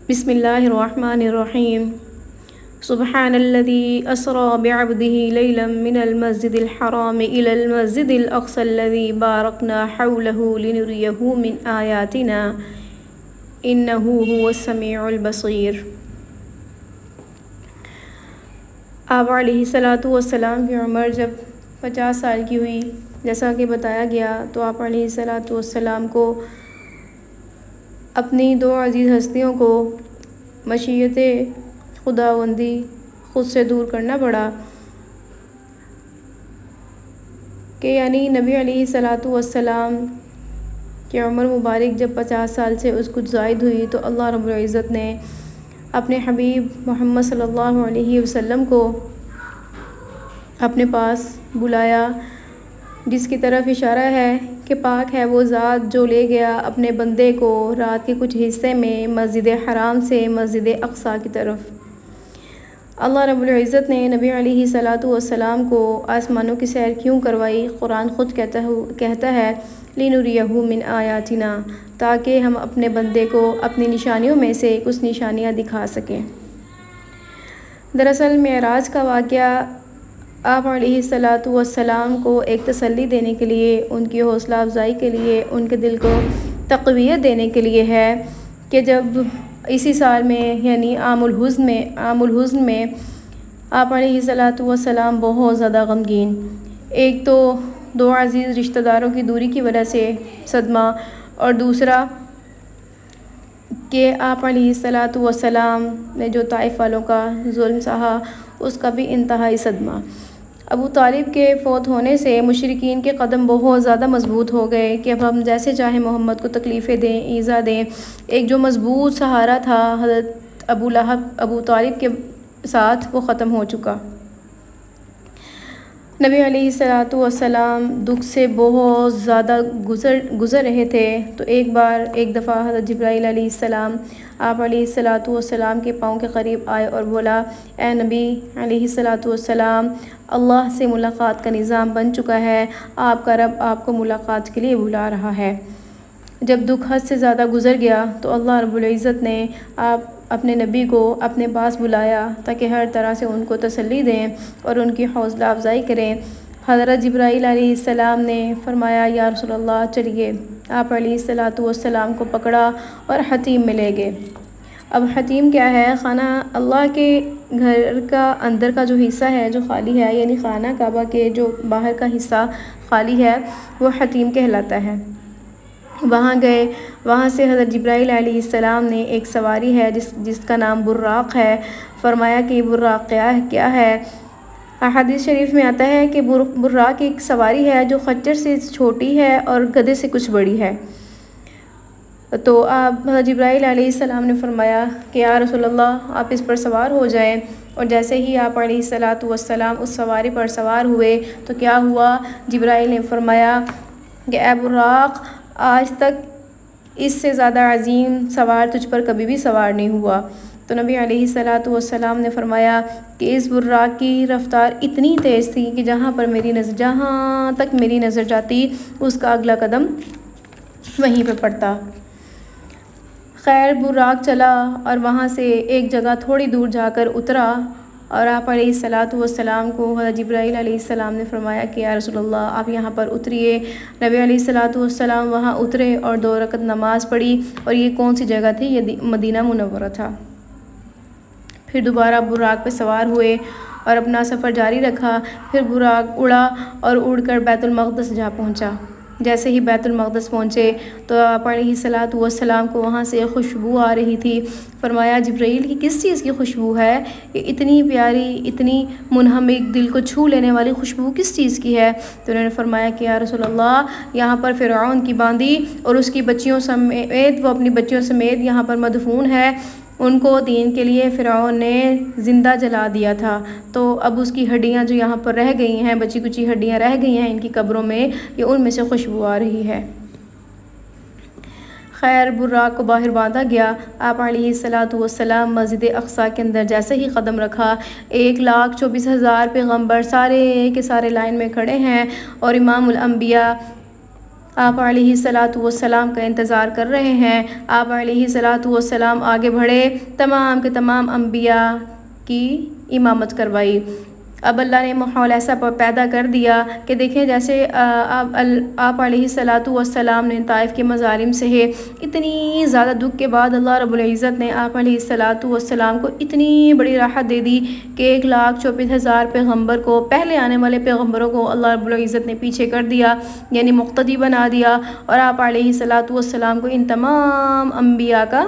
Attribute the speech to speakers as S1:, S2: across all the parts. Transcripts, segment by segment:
S1: بسم اللہ الرحمن الرحیم سبحان الذي أسرى بعبده ليلا من المسجد الحرام إلى المسجد الأقصى الذي باركنا حوله لنريه من آياتنا إنه هو السميع البصير۔ آپ علیہ الصلاۃ والسلام کی عمر جب 50 سال کی ہوئی، جیسا کہ بتایا گیا، تو آپ علیہ الصلاۃ والسلام کو اپنی دو عزیز ہستیوں کو مشیت خداوندی خود سے دور کرنا پڑا کہ یعنی نبی علیہ الصلاۃ والسلام کی عمر مبارک جب 50 سال سے اس کچھ زائد ہوئی تو اللہ رب العزت نے اپنے حبیب محمد صلی اللہ علیہ وسلم کو اپنے پاس بلایا، جس کی طرف اشارہ ہے کہ پاک ہے وہ ذات جو لے گیا اپنے بندے کو رات کے کچھ حصے میں مسجد حرام سے مسجد اقصیٰ کی طرف۔ اللہ رب العزت نے نبی علیہ الصلاۃ والسلام کو آسمانوں کی سیر کیوں کروائی؟ قرآن خود کہتا ہے لِنُرِيَهُ مِنْ آيَاتِنَا، تاکہ ہم اپنے بندے کو اپنی نشانیوں میں سے کچھ نشانیاں دکھا سکیں۔ دراصل معراج کا واقعہ آپ علیہ الصلاۃ والسلام کو ایک تسلی دینے کے لیے، ان کی حوصلہ افزائی کے لیے، ان کے دل کو تقویت دینے کے لیے ہے کہ جب اسی سال میں یعنی عام الحزن میں آپ علیہ الصلاۃ والسلام بہت زیادہ غمگین، ایک تو دو عزیز رشتہ داروں کی دوری کی وجہ سے صدمہ، اور دوسرا کہ آپ علیہ الصلاۃ والسلام نے جو طائف والوں کا ظلم سہا اس کا بھی انتہائی صدمہ۔ ابو طالب کے فوت ہونے سے مشرکین کے قدم بہت زیادہ مضبوط ہو گئے کہ اب ہم جیسے چاہیں محمد کو تکلیفیں دیں، ایذا دیں۔ ایک جو مضبوط سہارا تھا حضرت ابو طالب کے ساتھ، وہ ختم ہو چکا۔ نبی علیہ الصلاۃ والسلام دکھ سے بہت زیادہ گزر رہے تھے تو ایک دفعہ حضرت جبرائیل علیہ السلام آپ علیہ الصلاۃ والسلام کے پاؤں کے قریب آئے اور بولا، اے نبی علیہ الصلاۃ والسلام، اللہ سے ملاقات کا نظام بن چکا ہے، آپ کا رب آپ کو ملاقات کے لیے بلا رہا ہے۔ جب دکھ حد سے زیادہ گزر گیا تو اللہ رب العزت نے اپنے نبی کو اپنے پاس بلایا تاکہ ہر طرح سے ان کو تسلی دیں اور ان کی حوصلہ افزائی کریں۔ حضرت جبرائیل علیہ السلام نے فرمایا، یا رسول اللہ چلیے۔ آپ علیہ الصلاۃ والسلام کو پکڑا اور حتیم میں لے گئے۔ اب حتیم کیا ہے؟ خانہ اللہ کے گھر کا اندر کا جو حصہ ہے جو خالی ہے، یعنی خانہ کعبہ کے جو باہر کا حصہ خالی ہے وہ حتیم کہلاتا ہے۔ وہاں گئے، وہاں سے حضرت جبرائیل علیہ السلام نے ایک سواری ہے جس کا نام براق ہے، فرمایا کہ براق کیا ہے؟ احادیث شریف میں آتا ہے کہ براق ایک سواری ہے جو خچر سے چھوٹی ہے اور گدھے سے کچھ بڑی ہے۔ تو آپ حضرت جبرائیل علیہ السلام نے فرمایا کہ یا رسول اللہ آپ اس پر سوار ہو جائیں، اور جیسے ہی آپ علیہ الصلاۃ والسلام اس سواری پر سوار ہوئے تو کیا ہوا؟ جبرائیل نے فرمایا کہ اے براق، آج تک اس سے زیادہ عظیم سوار تجھ پر کبھی بھی سوار نہیں ہوا۔ تو نبی علیہ الصلاۃ والسلام نے فرمایا کہ اس براق کی رفتار اتنی تیز تھی کہ جہاں تک میری نظر جاتی اس کا اگلا قدم وہیں پہ پڑتا۔ خیر براق چلا اور وہاں سے ایک جگہ تھوڑی دور جا کر اترا، اور آپ علیہ الصلاۃ والسلام کو حضرت جبرائیل علیہ السلام نے فرمایا کہ یا رسول اللہ آپ یہاں پر اتریے۔ نبی علیہ الصلاۃ والسلام وہاں اترے اور 2 رکعت نماز پڑھی، اور یہ کون سی جگہ تھی؟ یہ مدینہ منورہ تھا۔ پھر دوبارہ براق پہ سوار ہوئے اور اپنا سفر جاری رکھا۔ پھر براق اڑا اور اڑ کر بیت المقدس جا پہنچا۔ جیسے ہی بیت المقدس پہنچے تو آپ علیہ الصلاۃ والسلام کو وہاں سے خوشبو آ رہی تھی۔ فرمایا جبرائیل کی کس چیز کی خوشبو ہے؟ یہ اتنی پیاری، اتنی منہمک، دل کو چھو لینے والی خوشبو کس چیز کی ہے؟ تو انہوں نے فرمایا کہ یا رسول اللہ یہاں پر فرعون کی باندی اور اس کی بچیوں سمیت، وہ اپنی بچیوں سمیت یہاں پر مدفون ہے، ان کو دین کے لیے فرعون نے زندہ جلا دیا تھا، تو اب اس کی ہڈیاں جو یہاں پر رہ گئی ہیں، بچی کچی ہڈیاں رہ گئی ہیں ان کی قبروں میں، یہ ان میں سے خوشبو آ رہی ہے۔ خیر براق کو باہر باندھا گیا۔ آپ علیہ الصلاۃ والسلام مسجد اقصیٰ کے اندر جیسے ہی قدم رکھا، 1,24,000 پیغمبر سارے کے سارے لائن میں کھڑے ہیں، اور امام الانبیاء آپ علیہ السلام کا انتظار کر رہے ہیں۔ آپ علیہ السلام آگے بڑھے، تمام کے تمام انبیاء کی امامت کروائی۔ اب اللہ نے ماحول ایسا پیدا کر دیا کہ دیکھیں جیسے آپ علیہ السلام نے طائف کے مظالم سے اتنی زیادہ دکھ کے بعد اللہ رب العزت نے آپ علیہ السلام کو اتنی بڑی راحت دے دی کہ 1,24,000 پیغمبر کو، پہلے آنے والے پیغمبروں کو اللہ رب العزت نے پیچھے کر دیا، یعنی مقتدی بنا دیا، اور آپ علیہ السلام کو ان تمام انبیاء کا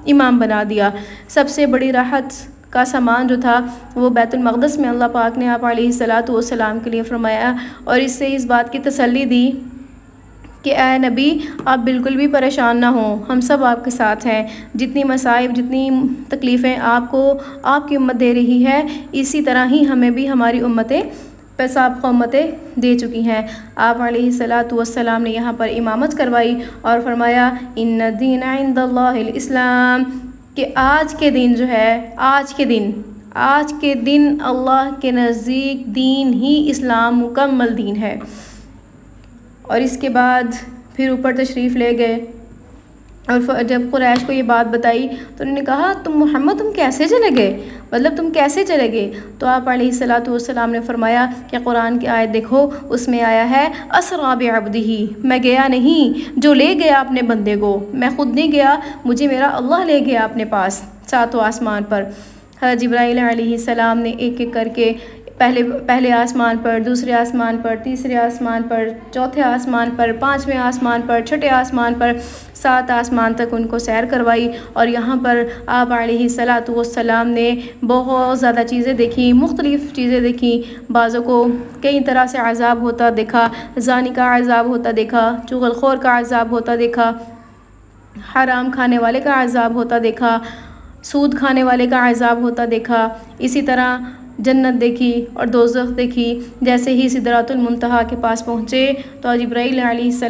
S1: امام بنا دیا۔ سب سے بڑی راحت کا سامان جو تھا وہ بیت المقدس میں اللہ پاک نے آپ علیہ السلام کے لیے فرمایا، اور اس سے اس بات کی تسلی دی کہ اے نبی آپ بالکل بھی پریشان نہ ہوں، ہم سب آپ کے ساتھ ہیں۔ جتنی مصائب، جتنی تکلیفیں آپ کو آپ کی امت دے رہی ہے، اسی طرح ہی ہمیں بھی ہماری امتیں سابقہ امتیں دے چکی ہیں۔ آپ علیہ السلام نے یہاں پر امامت کروائی اور فرمایا ان الدین عند اللہ الاسلام، کہ آج کے دن جو ہے، آج کے دن اللہ کے نزدیک دین ہی اسلام مکمل دین ہے۔ اور اس کے بعد پھر اوپر تشریف لے گئے، اور جب قریش کو یہ بات بتائی تو انہوں نے کہا تم کیسے چلے گئے، مطلب تم کیسے چلے گئے؟ تو آپ علیہ السلام نے فرمایا کہ قرآن کی آیت دیکھو، اس میں آیا ہے اسریٰ بعبدہ، میں گیا نہیں، جو لے گیا اپنے بندے کو، میں خود نہیں گیا، مجھے میرا اللہ لے گیا اپنے پاس ساتوں آسمان پر۔ حضرت جبرائیل علیہ السلام نے ایک ایک کر کے پہلے آسمان پر، دوسرے آسمان پر، تیسرے آسمان پر، چوتھے آسمان پر، پانچویں آسمان پر، چھٹے آسمان پر، 7 آسمان تک ان کو سیر کروائی، اور یہاں پر آپ علیہ السلام نے بہت زیادہ چیزیں دیکھیں، مختلف چیزیں دیکھیں۔ بعضوں کو کئی طرح سے عذاب ہوتا دیکھا، زانی کا عذاب ہوتا دیکھا، چغل خور کا عذاب ہوتا دیکھا، حرام کھانے والے کا عذاب ہوتا دیکھا، سود کھانے والے کا عذاب ہوتا دیکھا، اسی طرح جنت دیکھی اور دوزخ دیکھی۔ جیسے ہی سدرۃ المنتہا کے پاس پہنچے تو جبرائیل علیہ السلام